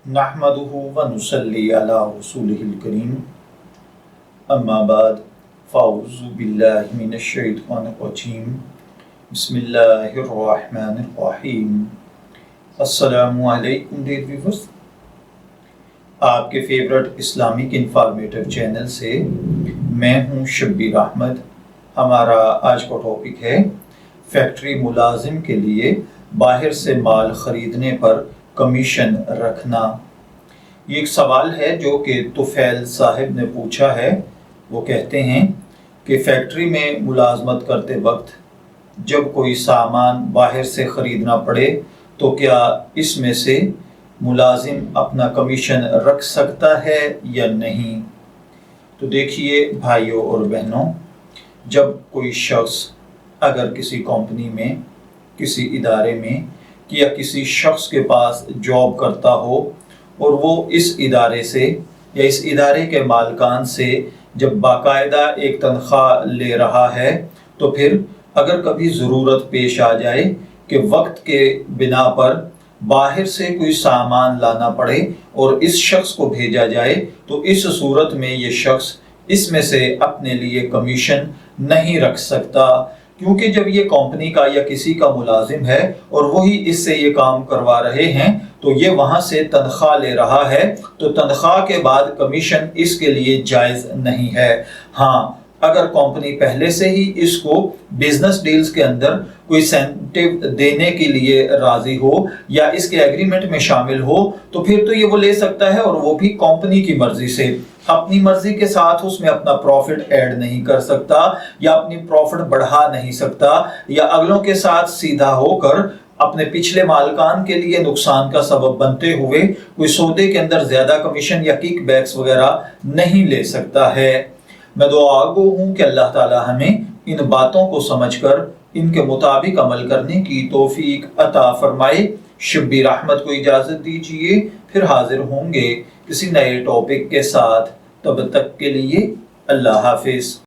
नहमदुहु व नुसल्ली अला रसूलिहिल करीम अम्मा बाद फ़ाऊज़ु बिल्लाहि मिनश शैतानिर रजीम बिस्मिल्लाहिर रहमानिर रहीम। अस्सलामु अलैकुम डियर व्यूअर्स, आपके फेवरेट इस्लामिक इंफॉर्मेटिव चैनल से मैं हूं शब्बीर अहमद। हमारा आज का टॉपिक है फैक्ट्री मुलाजिम के लिए बाहर से माल ख़रीदने पर कमीशन रखना। ये एक सवाल है जो कि तुफैल साहिब ने पूछा है। वो कहते हैं कि फैक्ट्री में मुलाजमत करते वक्त जब कोई सामान बाहर से ख़रीदना पड़े तो क्या इसमें से मुलाजिम अपना कमीशन रख सकता है या नहीं। तो देखिए भाइयों और बहनों, जब कोई शख्स अगर किसी कंपनी में, किसी इदारे में या किसी शख्स के पास जॉब करता हो और वो इस इदारे से या इस इदारे के मालिकान से जब बाकायदा एक तनख्वाह ले रहा है, तो फिर अगर कभी ज़रूरत पेश आ जाए कि वक्त के बिना पर बाहर से कोई सामान लाना पड़े और इस शख्स को भेजा जाए, तो इस सूरत में ये शख्स इसमें से अपने लिए कमीशन नहीं रख सकता, क्योंकि जब ये कंपनी का या किसी का मुलाजिम है और वही इससे ये काम करवा रहे हैं तो ये वहाँ से तनख्वाह ले रहा है, तो तनख्वाह के बाद कमीशन इसके लिए जायज़ नहीं है। हाँ, अगर कंपनी पहले से ही इसको बिजनेस डील्स के अंदर कोई इंसेंटिव देने के लिए राजी हो या इसके एग्रीमेंट में शामिल हो तो फिर तो ये वो ले सकता है, और वो भी कंपनी की मर्जी से। अपनी मर्जी के साथ उसमें अपना प्रॉफिट ऐड नहीं कर सकता या अपनी प्रॉफिट बढ़ा नहीं सकता या अगलों के साथ सीधा होकर अपने पिछले मालिकान के लिए नुकसान का सबब बनते हुए कोई सौदे के अंदर ज्यादा कमीशन या किक बैक्स वगैरह नहीं ले सकता है। मैं दुआ गो हूँ कि अल्लाह ताला हमें इन बातों को समझकर इनके मुताबिक अमल करने की तौफीक अता फरमाए। शब्बीर अहमद को इजाज़त दीजिए, फिर हाजिर होंगे किसी नए टॉपिक के साथ। तब तक के लिए अल्लाह हाफिज़।